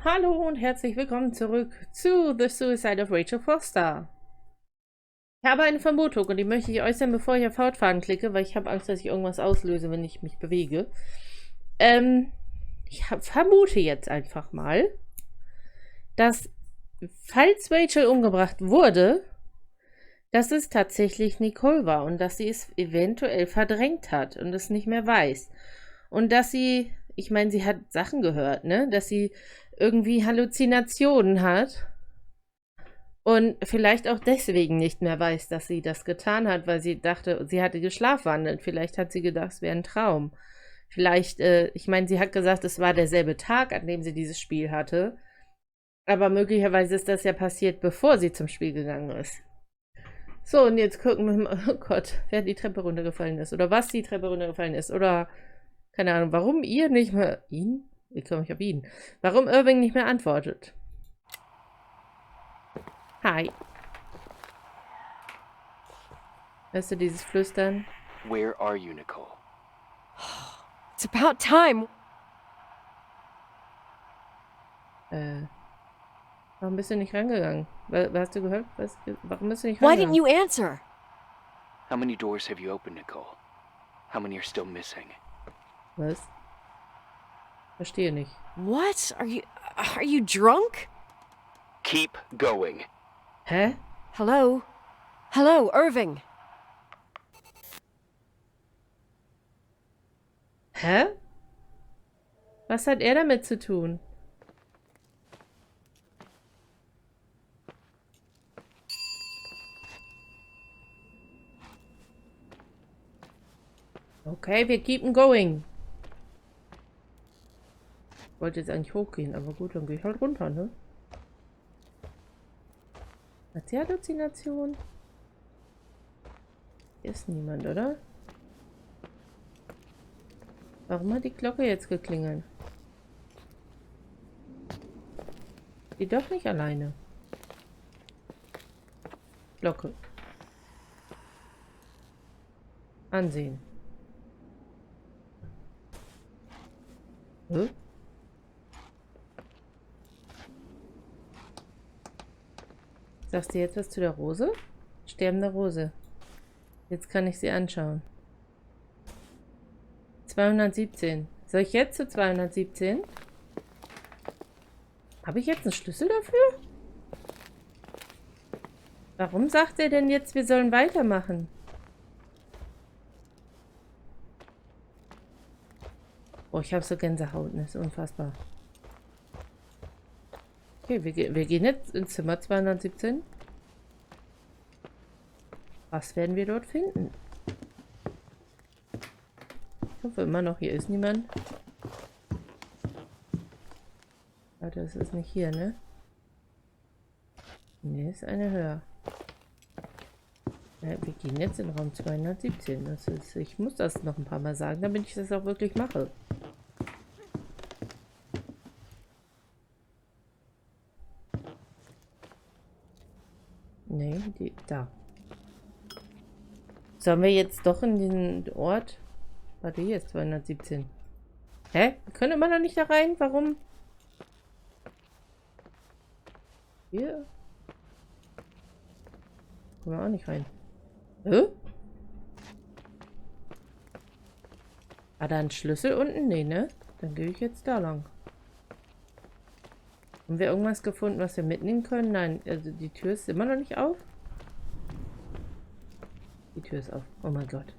Hallo und herzlich willkommen zurück zu The Suicide of Rachel Foster. Ich habe eine Vermutung und die möchte ich äußern, bevor ich auf Fortfahren klicke, weil ich habe Angst, dass ich irgendwas auslöse, wenn ich mich bewege. Ich vermute jetzt einfach mal, dass, falls Rachel umgebracht wurde, dass es tatsächlich Nicole war und dass sie es eventuell verdrängt hat und es nicht mehr weiß. Und dass sie, ich meine, sie hat Sachen gehört, ne? Dass sie irgendwie Halluzinationen hat und vielleicht auch deswegen nicht mehr weiß, dass sie das getan hat, weil sie dachte, sie hatte geschlafwandelt. Vielleicht hat sie gedacht, es wäre ein Traum. Vielleicht, ich meine, sie hat gesagt, es war derselbe Tag, an dem sie dieses Spiel hatte. Aber möglicherweise ist das ja passiert, bevor sie zum Spiel gegangen ist. So, und jetzt gucken wir mal, oh Gott, wer die Treppe runtergefallen ist. Oder was die Treppe runtergefallen ist. Oder, keine Ahnung, warum ihr nicht mehr... Ihn? Ich komme nicht auf ihn. Warum Irving nicht mehr antwortet. Hi. Hörst du dieses Flüstern? Where are you, Nicole? It's about time. Warum bist du nicht rangegangen? Hast du gehört? Warum bist du nicht Why rangegangen? didn't you answer? How many doors have you opened, Nicole? How many are still missing? Was? Verstehe nicht. What? Are you drunk? Keep going. Hä? Hello? Hello, Irving. Hä? Was hat er damit zu tun? Okay, wir keep going. Ich wollte jetzt eigentlich hochgehen, aber gut, dann gehe ich halt runter, ne? Hat sie Halluzination? Hier ist niemand, oder? Warum hat die Glocke jetzt geklingelt? Die doch nicht alleine. Glocke. Ansehen. Hä? Sagst du jetzt was zu der Rose? Sterbende Rose. Jetzt kann ich sie anschauen. 217. Soll ich jetzt zu 217? Habe ich jetzt einen Schlüssel dafür? Warum sagt er denn jetzt, wir sollen weitermachen? Oh, ich habe so Gänsehaut, das ist unfassbar. Okay, wir gehen jetzt ins Zimmer 217. Was werden wir dort finden? Ich hoffe immer noch, hier ist niemand. Warte, das ist nicht hier, ne? Ne, ist eine höher. Ja, wir gehen jetzt in Raum 217. Das ist, ich muss das noch ein paar Mal sagen, damit ich das auch wirklich mache. Nee, da. Sollen wir jetzt doch in den Ort? Warte, hier ist 217. Hä? Wir können immer noch nicht da rein? Warum? Hier? Kommen wir auch nicht rein. Hä? War da ein Schlüssel unten? Nee, ne? Dann gehe ich jetzt da lang. Haben wir irgendwas gefunden, was wir mitnehmen können? Nein, also die Tür ist immer noch nicht auf. Die Tür ist auf. Oh mein Gott.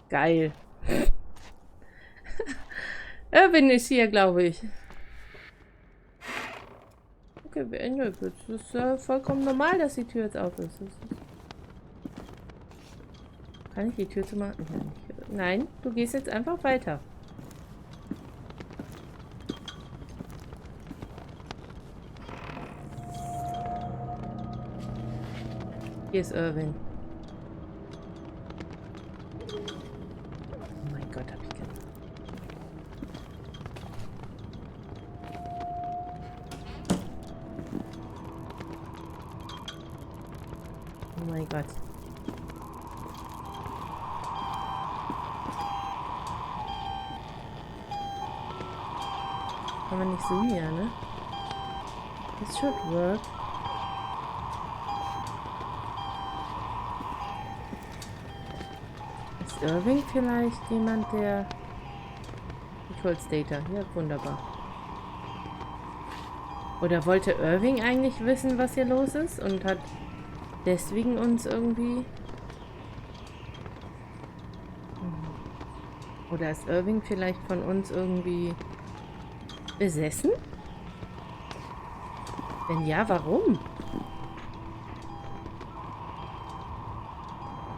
Geil. Irving ist hier, glaube ich. Okay, beendet. Das ist vollkommen normal, dass die Tür jetzt auf ist. Kann ich die Tür zumachen? Nein, du gehst jetzt einfach weiter. Hier ist Irving. Oh mein Gott, hab ich gehört. Oh mein Gott. Kann man nicht sehen, ja, ne? This should work. Ist Irving vielleicht jemand, der... Nicoles Vater. Ja, wunderbar. Oder wollte Irving eigentlich wissen, was hier los ist? Und hat deswegen uns irgendwie... Oder ist Irving vielleicht von uns irgendwie besessen? Wenn ja, warum?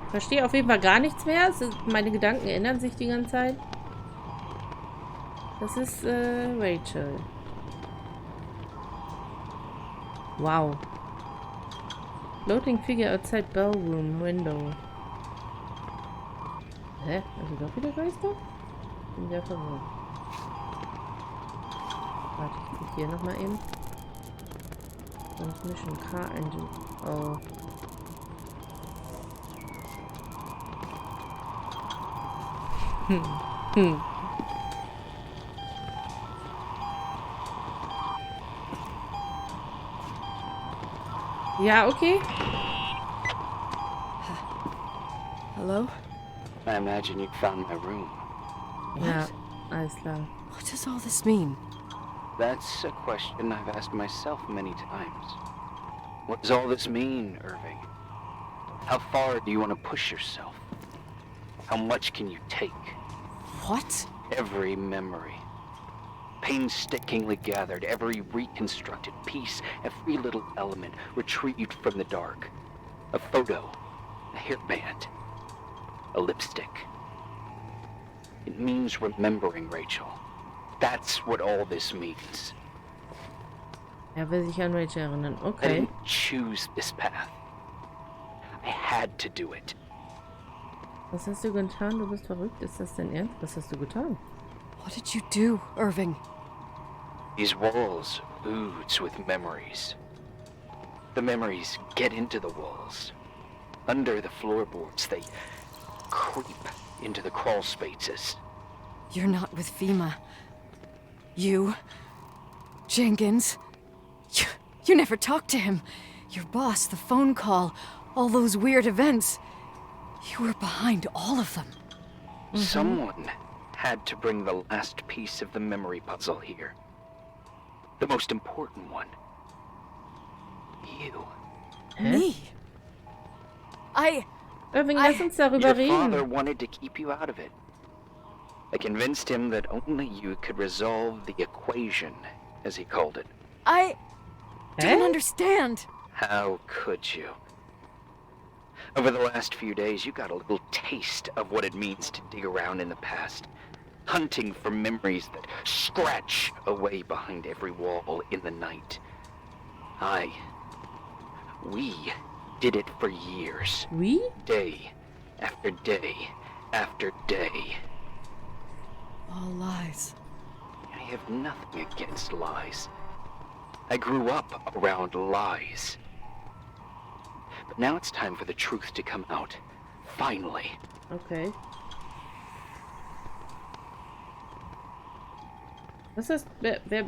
Ich verstehe auf jeden Fall gar nichts mehr. Meine Gedanken ändern sich die ganze Zeit. Das ist Rachel. Wow. Floating figure outside ballroom window. Hä? Also doch wieder Geister? Bin sehr verwirrt. Warte, ich krieg hier nochmal eben. Transmission Car Engine. Oh. Ja, okay. Hello? I imagine you found my room. Ja, alles klar. What does all this mean? That's a question I've asked myself many times. What does all this mean, Irving? How far do you want to push yourself? How much can you take? What? Every memory. Painstakingly gathered, every reconstructed piece, every little element retrieved from the dark. A photo, a hairband, a lipstick. It means remembering, Rachel. That's what all this means. Er will sich an Rachel erinnern. I Okay. didn't choose this path. I had to do it. Was hast du getan? Du bist verrückt. Ist das denn ernst? Was hast du getan? What did you do, Irving? These walls ooze with memories. The memories get into the walls. Under the floorboards, they creep into the crawl spaces. You're not with FEMA. You... Jenkins... You never talked to him. Your boss, the phone call, all those weird events. You were behind all of them. Someone had to bring the last piece of the memory puzzle here. The most important one. You. Me? Irving, lass uns darüber Your father reden. wanted to keep you out of it. I convinced him that only you could resolve the equation, as he called it. I don't Hä? understand. How could you? Over the last few days, you got a little taste of what it means to dig around in the past, hunting for memories that scratch away behind every wall in the night. We did it for years. Oui? Day after day after day. All lies. I have nothing against lies. I grew up around lies. But now it's time for the truth to come out. Finally. Okay. Was ist...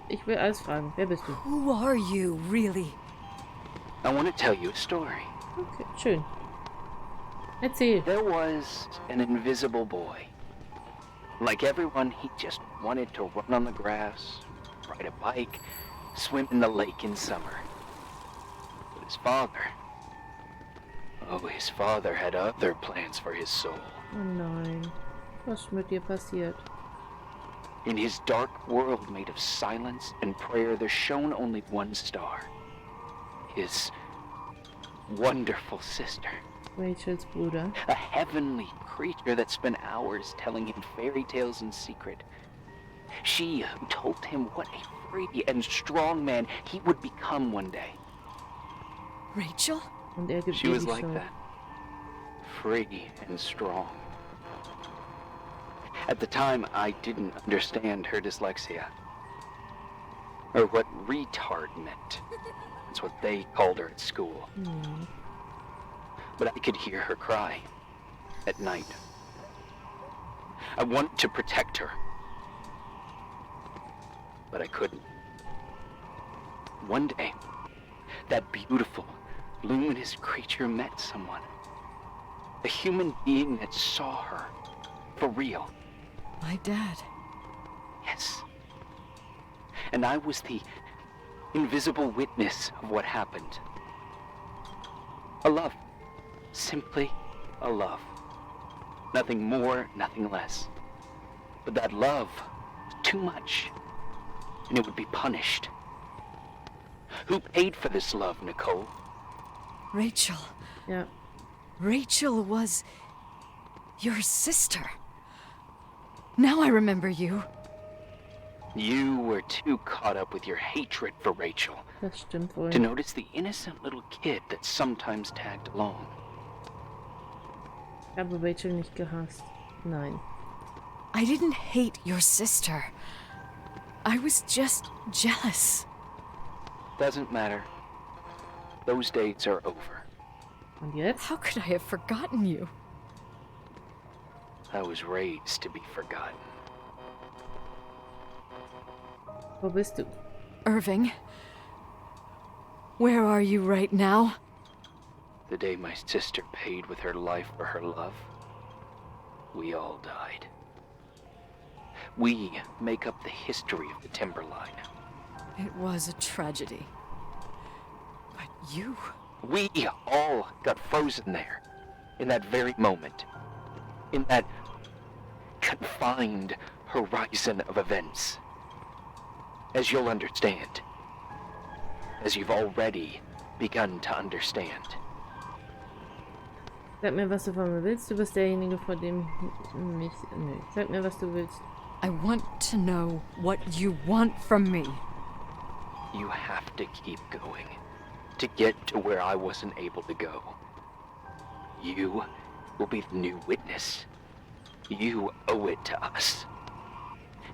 ich will alles fragen. Wer bist du? Who are you, really? I want to tell you a story. Okay, schön. Erzähl. There was an invisible boy. Like everyone, he just wanted to run on the grass, ride a bike, swim in the lake in summer. But his father had other plans for his soul. Oh nein. Was ist mit dir passiert? In his dark world made of silence and prayer, there shone only one star. His wonderful sister. Rachels Bruder. A heavenly creature that spent hours telling him fairy tales in secret. She who told him what a free and strong man he would become one day. Rachel? Und er gibt She ihr was die like Schuld. that. Free and strong. At the time, I didn't understand her dyslexia. Or what retard meant. That's what they called her at school. But I could hear her cry. At night. I want to protect her. but I couldn't. One day, that beautiful, luminous creature met someone. A human being that saw her. For real. My dad. Yes. And I was the invisible witness of what happened. A love. Simply a love. Nothing more, nothing less. But that love was too much, and it would be punished. Who paid for this love, Nicole? Rachel. Ja. Rachel was your sister. Now I remember you. You were too caught up with your hatred for Rachel Das stimmt wohl. to notice the innocent little kid that sometimes tagged along. Ich habe Rachel nicht gehasst. Nein. I didn't hate your sister. I was just jealous. Doesn't matter. Those days are over. Und jetzt? How could I have forgotten you? I was raised to be forgotten. Wo bist du? Irving, where are you right now? The day my sister paid with her life for her love, we all died. We make up the history of the Timberline. It was a tragedy. But you... We all got frozen there, in that very moment. In that confined horizon of events. As you'll understand. As you've already begun to understand. Sag mir, was du von mir willst. Du bist derjenige, vor dem mich... Nö. Sag mir, was du willst. I want to know what you want from me. You have to keep going. To get to where I wasn't able to go. You will be the new witness. You owe it to us.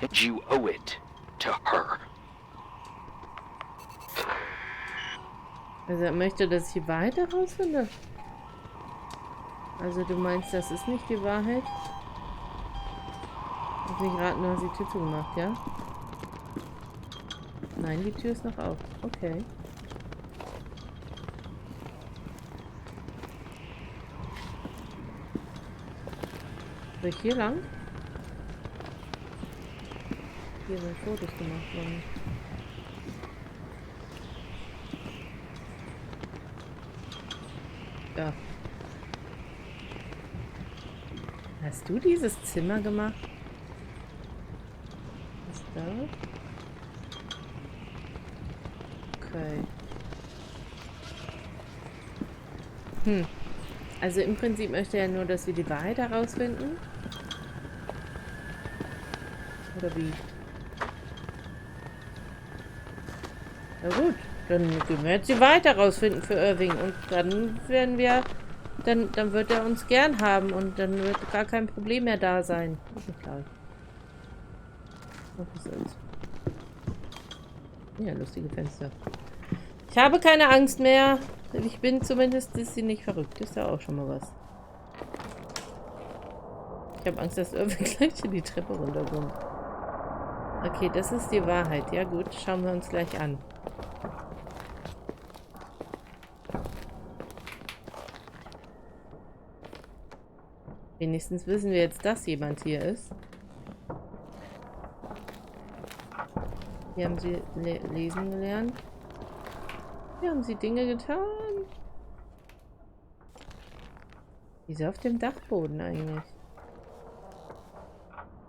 And you owe it to her. Also er möchte, dass ich die Wahrheit herausfinde? Also du meinst, das ist nicht die Wahrheit? Lass mich raten, du hast die Tür zugemacht, ja? Nein, die Tür ist noch auf. Okay. Soll ich hier lang? Hier sind Fotos gemacht worden. Ja. Hast du dieses Zimmer gemacht? Was ist da? Okay. Also im Prinzip möchte er nur, dass wir die Wahrheit herausfinden. Oder wie? Na gut, dann können wir jetzt die Wahrheit herausfinden für Irving. Und dann werden wir... Dann wird er uns gern haben und dann wird gar kein Problem mehr da sein. Das ist klar. Was ist das? Ja, lustige Fenster. Ich habe keine Angst mehr. Ich bin zumindest, ist sie nicht verrückt. Ist ja auch schon mal was. Ich habe Angst, dass Irving gleich in die Treppe runterkommt. Okay, das ist die Wahrheit. Ja gut, schauen wir uns gleich an. Wenigstens wissen wir jetzt, dass jemand hier ist. Hier haben sie lesen gelernt. Hier haben sie Dinge getan. Wieso auf dem Dachboden eigentlich?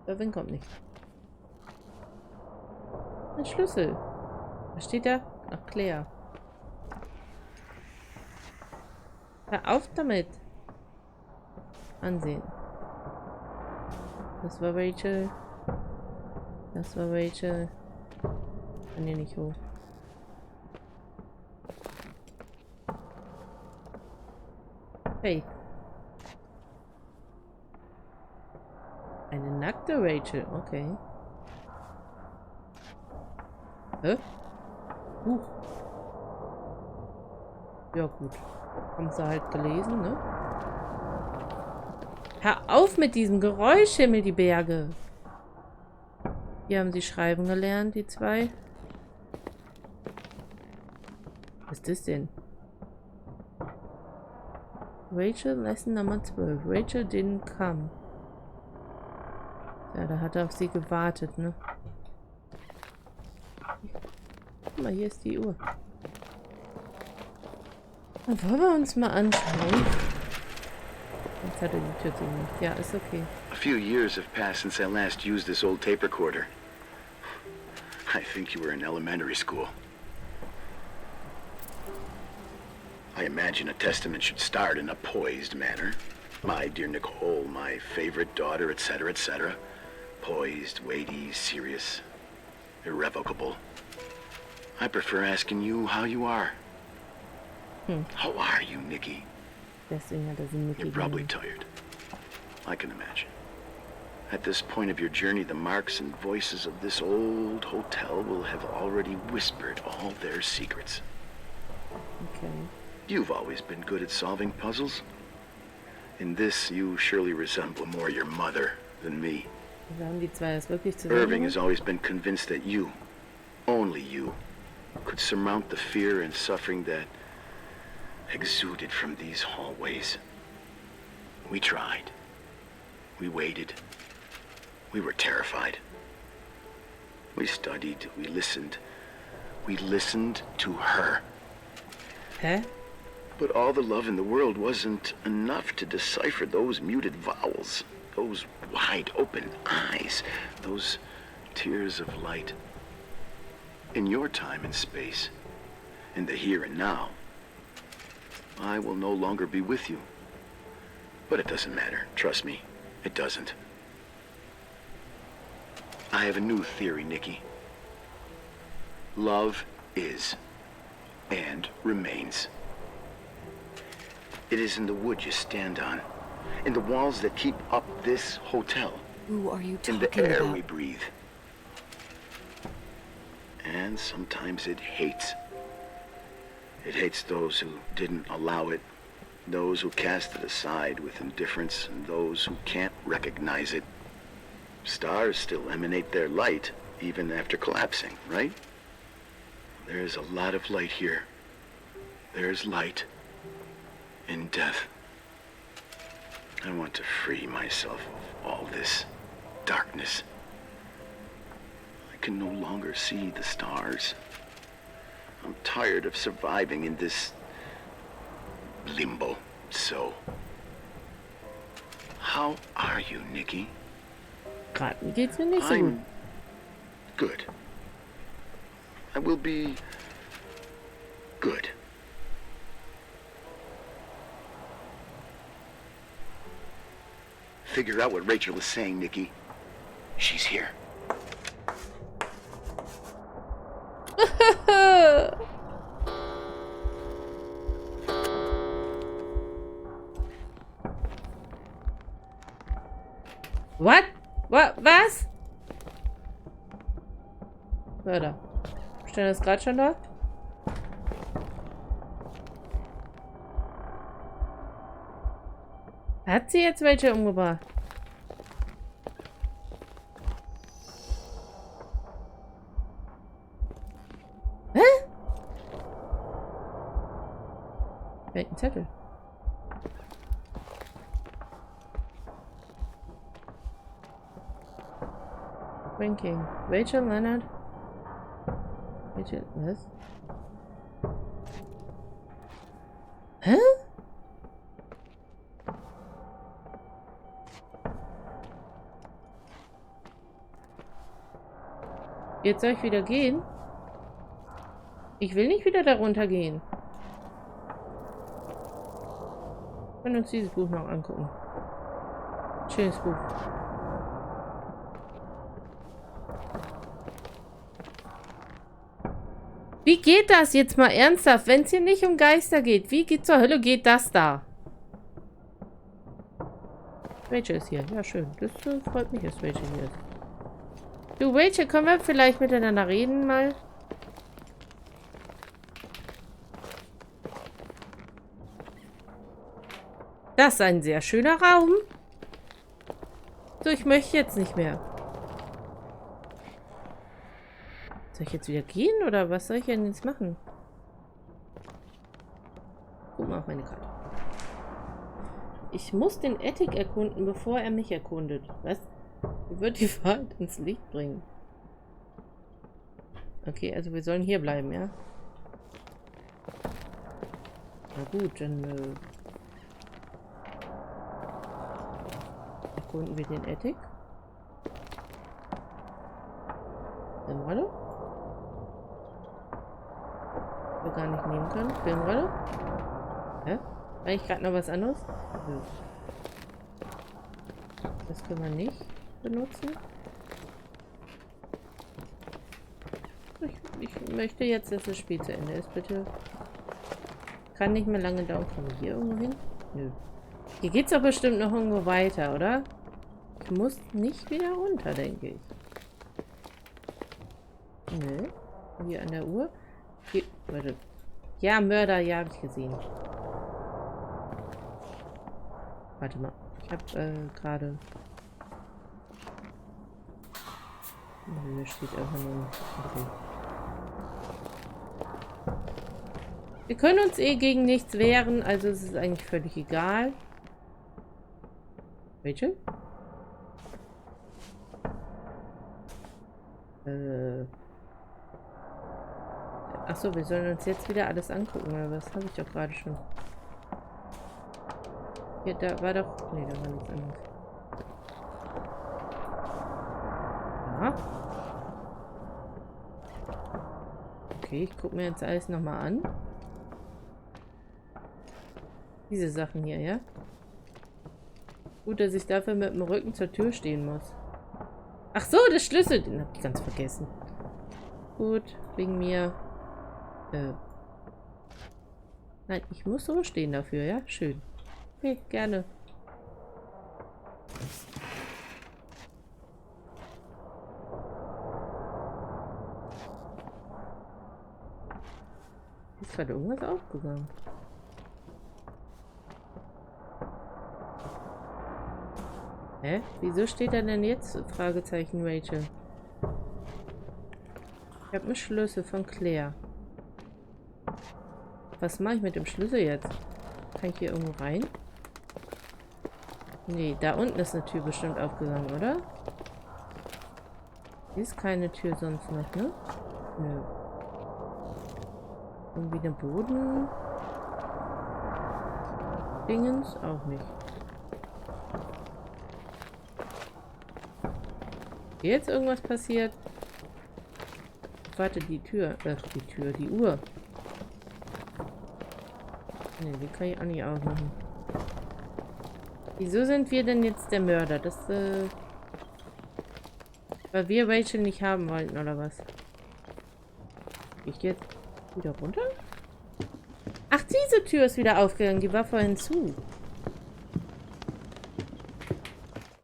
Irving kommt nicht. Ein Schlüssel. Was steht da? Ach, Claire. Hör auf damit. Ansehen. Das war Rachel. Das war Rachel. Kann hier nicht hoch. Hey. Eine nackte Rachel. Okay. Hä? Ja gut. Haben sie halt gelesen, ne? Hör auf mit diesem Geräusch, Himmel, die Berge. Hier haben sie schreiben gelernt, die zwei. Was ist das denn? Rachel, Lesson Nummer 12. Rachel didn't come. Ja, da hat er auf sie gewartet, ne? Guck mal, hier ist die Uhr. Dann wollen wir uns mal anschauen. Jetzt hat er die Tür zugemacht. Ja, ist okay. A few years have passed since I last used this old tape recorder. I think you were in elementary school. I imagine a testament should start in a poised manner. My dear Nicole, my favorite daughter, etc., etc. Poised, weighty, serious, irrevocable. I prefer asking you how you are. How are you, Nikki? Deswegen hat er sie Nikki You're probably genannt. tired. I can imagine. At this point of your journey, the marks and voices of this old hotel will have already whispered all their secrets. Okay. You've always been good at solving puzzles. In this, you surely resemble more your mother than me. Also haben die zwei das wirklich zusammen Irving has gemacht? always been convinced that you, only you, could surmount the fear and suffering that exuded from these hallways. We tried. We waited. We were terrified. We studied. We listened. We listened to her. Hä? But all the love in the world wasn't enough to decipher those muted vowels, those wide open eyes, those tears of light. In your time and space, in the here and now, I will no longer be with you. But it doesn't matter. Trust me, it doesn't. I have a new theory, Nikki. Love is and remains. It is in the wood you stand on, in the walls that keep up this hotel, Who are you in talking the air about? we breathe. And sometimes it hates. It hates those who didn't allow it, those who cast it aside with indifference, and those who can't recognize it. Stars still emanate their light, even after collapsing, right? There is a lot of light here. There's light in death. I want to free myself of all this darkness. I can no longer see the stars. I'm tired of surviving in this limbo. So, how are you, Nikki? Gerade geht's mir nicht so gut. I'm good. I will be good. Figure out what Rachel is saying, Nikki. She's here. What? Was? Warte. Stand das gerade schon da? Hat sie jetzt welche umgebracht? Hä? Welchen Zettel? Ranking. Rachel Leonard. Rachel, was? Hä? Jetzt soll ich wieder gehen? Ich will nicht wieder darunter gehen. Wir können uns dieses Buch noch angucken. Schönes Buch. Wie geht das jetzt mal ernsthaft, wenn es hier nicht um Geister geht? Wie geht zur Hölle geht das da? Rachel ist hier. Ja, schön. Das freut mich, dass Rachel hier ist. Du, Rachel, können wir vielleicht miteinander reden mal? Das ist ein sehr schöner Raum. So, ich möchte jetzt nicht mehr. Soll ich jetzt wieder gehen oder was soll ich denn jetzt machen? Guck mal auf meine Karte. Ich muss den Attic erkunden, bevor er mich erkundet. Was? Er wird die Wahrheit ins Licht bringen. Okay, also wir sollen hier bleiben, ja? Na gut, dann erkunden wir den Attic. Filmrolle? Wir gar nicht nehmen können. Filmrolle? Hä? War ich gerade noch was anderes? Nö. Das können wir nicht benutzen. Ich möchte jetzt, dass das Spiel zu Ende ist, bitte. Kann nicht mehr lange dauern. Kommen wir hier irgendwo hin? Nö. Hier geht's doch bestimmt noch irgendwo weiter, oder? Ich muss nicht wieder runter, denke ich. Nö. Hier an der Uhr. Hier, warte. Ja, Mörder, ja, habe ich gesehen. Warte mal. Ich habe gerade... Hier steht einfach nur... Okay. Wir können uns eh gegen nichts wehren, also es ist eigentlich völlig egal. Rachel? Achso, wir sollen uns jetzt wieder alles angucken, oder was? Habe ich doch gerade schon. Hier, da war doch... Nee, da war nichts anderes. Ja. Okay, ich gucke mir jetzt alles nochmal an. Diese Sachen hier, ja? Gut, dass ich dafür mit dem Rücken zur Tür stehen muss. Ach so, der Schlüssel. Den hab ich ganz vergessen. Gut, wegen mir. Nein, ich muss so stehen dafür, ja? Schön. Okay, gerne. Ist gerade irgendwas aufgegangen. Hä? Wieso steht da denn jetzt? Fragezeichen, Rachel. Ich habe einen Schlüssel von Claire. Was mache ich mit dem Schlüssel jetzt? Kann ich hier irgendwo rein? Nee, da unten ist eine Tür bestimmt aufgegangen, oder? Hier ist keine Tür sonst noch, ne? Nö. Irgendwie der Boden... Dingens? Auch nicht. Jetzt irgendwas passiert? Warte, die Tür. Die Uhr. Ne, die kann ich auch nicht aufmachen. Wieso sind wir denn jetzt der Mörder? Das, weil wir Rachel nicht haben wollten, oder was? Ich gehe jetzt wieder runter? Ach, diese Tür ist wieder aufgegangen. Die war vorhin zu.